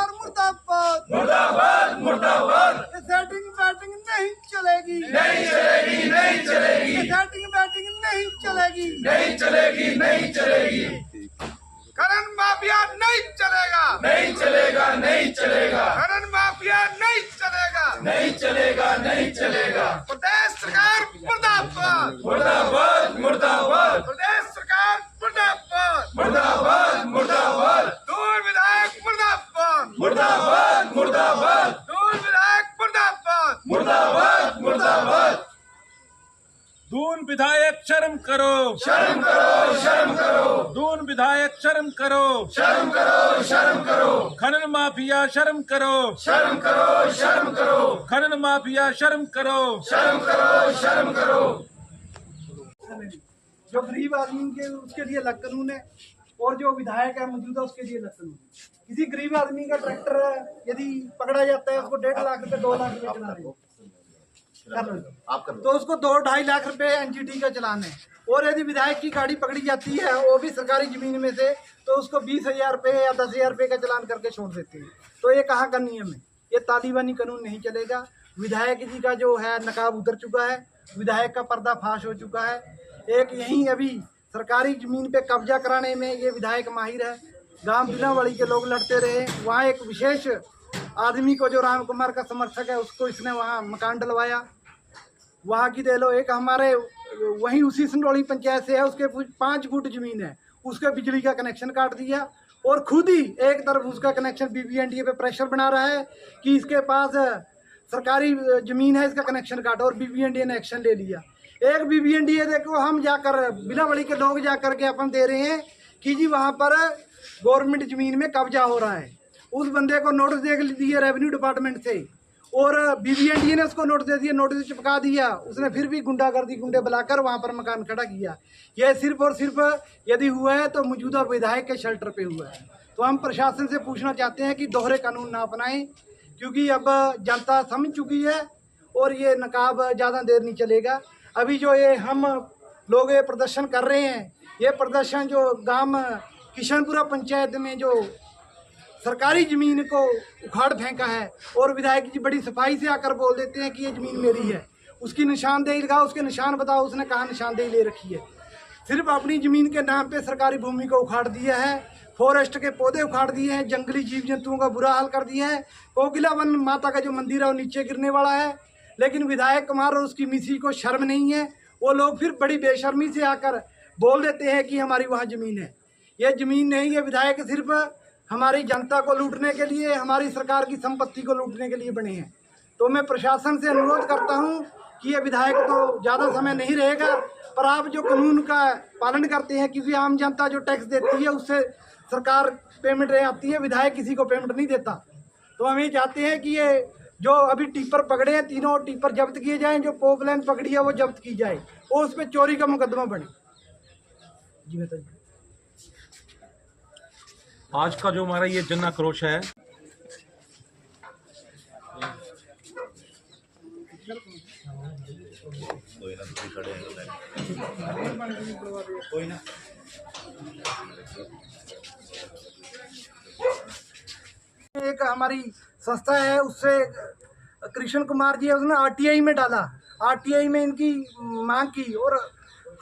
कुमार मुर्दाबाद मुर्दाबाद मुर्दाबाद। सेटिंग बैटिंग नहीं चलेगी, नहीं चलेगी नहीं चलेगी, सेटिंग बैटिंग नहीं चलेगी, नहीं चलेगी नहीं चलेगी, खनन माफिया नहीं चलेगा, नहीं चलेगा नहीं चलेगा, खनन माफिया नहीं चलेगा, नहीं चलेगा नहीं चलेगा। प्रदेश सरकार मुर्दाबाद, मुर्दाबाद मुर्दाबाद, प्रदेश सरकार मुर्दाबाद, मुर्दाबाद मुर्दाबाद, दूर विधायक मुर्दाबाद, मुर्दाबाद मुर्दाबाद, दूर विधायक मुर्दाबाद, मुर्दाबाद मुर्दाबाद। दून विधायक शर्म करो, शर्म करो शर्म करो, दून विधायक शर्म करो, शर्म करो शर्म करो, खनन माफिया शर्म करो, शर्म करो शर्म करो, खनन माफिया शर्म करो, शर्म करो शर्म करो। जो गरीब आदमी के उसके लिए अलग कानून है और जो विधायक है मौजूदा उसके लिए अलग कानून है। किसी गरीब आदमी का ट्रैक्टर यदि पकड़ा जाता है उसको 1.5 लाख रुपए 2 लाख रुपए चलाने हैं। तो उसको 2-2.5 लाख रुपए एनजीटी का चलान है। और यदि विधायक की गाड़ी पकड़ी जाती है वो भी सरकारी जमीन में से तो उसको 20,000 रुपए या 10,000 रुपए का चलान करके छोड़ देते हैं। तो ये कहाँ का नियम है? ये तालिबानी कानून नहीं चलेगा। विधायक जी का जो है नकाब उतर चुका है, विधायक का पर्दा फाश हो चुका है। एक यहीं अभी सरकारी जमीन पे कब्जा कराने में ये विधायक माहिर है। गांव बिलावाड़ी के लोग लड़ते रहे, वहाँ एक विशेष आदमी को जो राम कुमार का समर्थक है उसको इसने वहाँ मकान डलवाया। वहाँ की दे लो, एक हमारे वहीं उसी संडोली पंचायत से है, उसके 5 फुट जमीन है, उसके बिजली का कनेक्शन काट दिया और खुद ही एक तरफ उसका कनेक्शन बीबीएनडीए पे प्रेशर बना रहा है कि इसके पास सरकारी जमीन है, इसका कनेक्शन काटो, और बीबीएनडीए ने एक्शन ले लिया। एक बीबीएनडीए देखो हम जाकर बिलावड़ी के लोग जाकर के अपन दे रहे हैं कि जी वहाँ पर गवर्नमेंट जमीन में कब्जा हो रहा है। उस बंदे को नोटिस दे दिए रेवेन्यू डिपार्टमेंट से और बीबीएनडीए ने उसको नोटिस दे दिया, नोटिस चिपका दिया। उसने फिर भी गुंडागर्दी गुंडे बुलाकर वहाँ पर मकान खड़ा किया। यह सिर्फ और सिर्फ यदि हुआ है तो मौजूदा विधायक के शेल्टर पे हुआ है। तो हम प्रशासन से पूछना चाहते हैं कि दोहरे कानून ना अपनाएं, क्योंकि अब जनता समझ चुकी है और ये नकाब ज़्यादा देर नहीं चलेगा। अभी जो ये हम लोग ये प्रदर्शन कर रहे हैं, ये प्रदर्शन जो गांव किशनपुरा पंचायत में जो सरकारी ज़मीन को उखाड़ फेंका है और विधायक जी बड़ी सफाई से आकर बोल देते हैं कि ये ज़मीन मेरी है, उसकी निशानदेही लगाओ, उसके निशान बताओ, उसने कहाँ निशानदेही ले रखी है। सिर्फ अपनी ज़मीन के नाम पे सरकारी भूमि को उखाड़ दिया है, फॉरेस्ट के पौधे उखाड़ दिए हैं, जंगली जीव जंतुओं का बुरा हाल कर दिया है। कोकिला वन माता का जो मंदिर है वो नीचे गिरने वाला है। लेकिन विधायक कुमार और उसकी मिसी को शर्म नहीं है, वो लोग फिर बड़ी बेशर्मी से आकर बोल देते हैं कि हमारी वहाँ ज़मीन है। ये ज़मीन नहीं है, विधायक सिर्फ हमारी जनता को लूटने के लिए, हमारी सरकार की संपत्ति को लूटने के लिए बने हैं। तो मैं प्रशासन से अनुरोध करता हूँ कि ये विधायक तो ज़्यादा समय नहीं रहेगा, पर आप जो कानून का पालन करते हैं, क्योंकि आम जनता जो टैक्स देती है उससे सरकार पेमेंट आती है, विधायक किसी को पेमेंट नहीं देता। तो हम ये चाहते हैं कि ये जो अभी टिप्पर पकड़े हैं, तीनों टिप्पर जब्त किए जाएँ, जो पोपलाइन पकड़ी है वो जब्त की जाए और उस पर चोरी का मुकदमा बने। जी बताइए। आज का जो हमारा ये जन आक्रोश है, एक हमारी संस्था है, उससे कृष्ण कुमार जी है, उसने आरटीआई में डाला, आरटीआई में इनकी मांग की और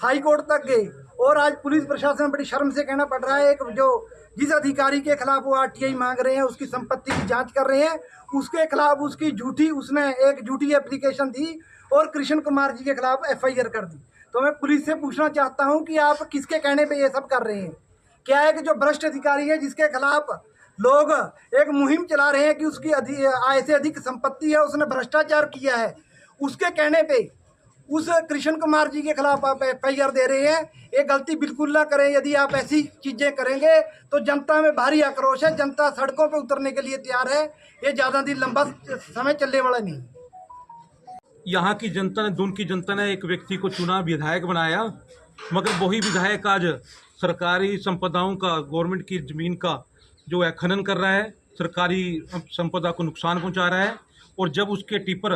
हाई कोर्ट तक गए। और आज पुलिस प्रशासन बड़ी शर्म से कहना पड़ रहा है, एक जो जिस अधिकारी के खिलाफ वो आरटीआई मांग रहे हैं, उसकी संपत्ति की जांच कर रहे हैं, उसके खिलाफ उसने एक झूठी एप्लीकेशन दी और कृष्ण कुमार जी के खिलाफ एफआईआर कर दी। तो मैं पुलिस से पूछना चाहता हूं कि आप किसके कहने पे ये सब कर रहे हैं? क्या है कि जो भ्रष्ट अधिकारी है जिसके खिलाफ लोग एक मुहिम चला रहे हैं कि उसकी आय से अधिक संपत्ति है, उसने भ्रष्टाचार किया है, उसके कहने पे उस कृष्ण कुमार जी के खिलाफ आप एफआईआर दे रहे हैं। ये गलती बिल्कुल ना करें। यदि आप ऐसी चीजें करेंगे तो जनता में भारी आक्रोश है, जनता सड़कों पे उतरने के लिए तैयार है। ये ज्यादा दिन लंबा समय चलने वाला नहीं। यहाँ की जनता ने, दून की जनता ने एक व्यक्ति को चुना, विधायक बनाया, मगर वही विधायक आज सरकारी संपदाओं का, गवर्नमेंट की जमीन का जो है खनन कर रहा है, सरकारी संपदा को नुकसान पहुँचा रहा है। और जब उसके टिप्पर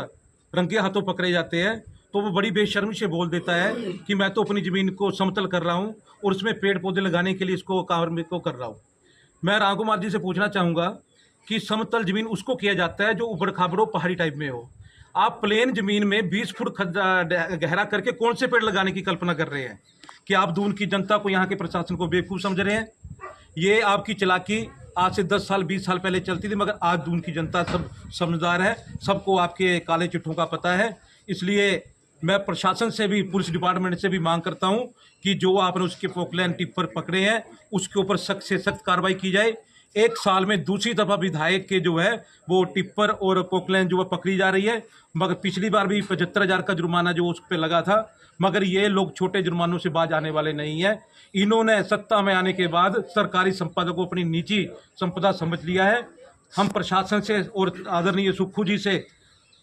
रंगे हाथों पकड़े जाते हैं तो वो बड़ी बेशर्मी से बोल देता है कि मैं तो अपनी ज़मीन को समतल कर रहा हूँ और उसमें पेड़ पौधे लगाने के लिए इसको कार्य को कर रहा हूँ। मैं राम कुमार जी से पूछना चाहूँगा कि समतल जमीन उसको किया जाता है जो उबड़ खाबड़ो पहाड़ी टाइप में हो। आप प्लेन जमीन में 20 फुट गहरा करके कौन से पेड़ लगाने की कल्पना कर रहे हैं? कि आप दून की जनता को, यहाँ के प्रशासन को बेवकूफ़ समझ रहे हैं? ये आपकी चालाकी आज से 10 साल 20 साल पहले चलती थी, मगर आज दून की जनता सब समझदार है, सबको आपके काले चिट्ठों का पता है। इसलिए मैं प्रशासन से भी, पुलिस डिपार्टमेंट से भी मांग करता हूं कि जो आपने उसके पोकलैन टिप्पर पकड़े हैं उसके ऊपर सख्त से सख्त कार्रवाई की जाए। एक साल में दूसरी दफ़ा विधायक के जो है वो टिप्पर और पोकलैन जो है पकड़ी जा रही है, मगर पिछली बार भी 75,000 का जुर्माना जो उस पर लगा था, मगर ये लोग छोटे जुर्मानों से बाज आने वाले नहीं हैं। इन्होंने सत्ता में आने के बाद सरकारी संपदा को अपनी निजी संपदा समझ लिया है। हम प्रशासन से और आदरणीय सुक्खू जी से,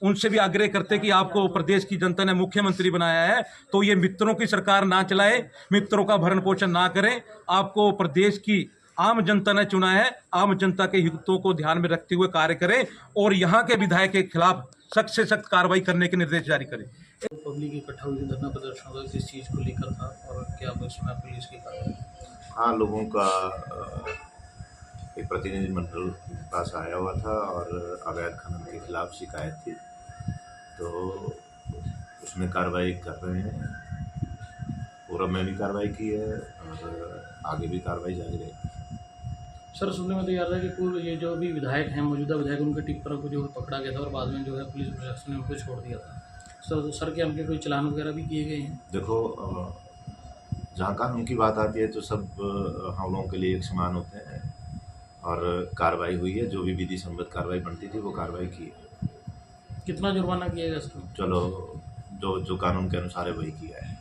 उनसे भी आग्रह करते कि आपको प्रदेश की जनता ने मुख्यमंत्री बनाया है तो ये मित्रों की सरकार ना चलाए, मित्रों का भरण पोषण ना करें। आपको प्रदेश की आम जनता ने चुना है, आम जनता के हितों को ध्यान में रखते हुए कार्य करें और यहाँ के विधायक के खिलाफ सख्त से सख्त कार्रवाई करने के निर्देश जारी करें। पब्लिक इकट्ठा हुई धरना प्रदर्शन होगा, किस चीज़ को लेकर था और क्या इसमें पुलिस की कार्रवाई? हाँ, लोगों का एक प्रतिनिधिमंडल पास आया हुआ था और अवैध खनन के खिलाफ शिकायत थी, तो उसमें कार्रवाई कर रहे हैं। पूर्व में भी कार्रवाई की है और आगे भी कार्रवाई जारी रहेगी। सर, सुनने में तो याद है कि पूर्व ये जो भी विधायक हैं, मौजूदा विधायक, उनके टिप्पर को जो पकड़ा गया था और बाद में जो है पुलिस प्रशासन ने उनको छोड़ दिया था। सर के हमके कोई चालान वगैरह भी किए गए हैं? देखो, जहाँ कानून की बात आती है तो सब हम लोगों के लिए एक समान होते हैं और कार्रवाई हुई है। जो भी विधि सम्मत कार्रवाई बनती थी वो कार्रवाई की है। कितना जुर्माना किया गया सर? चलो, जो कानून के अनुसार है वही किया है।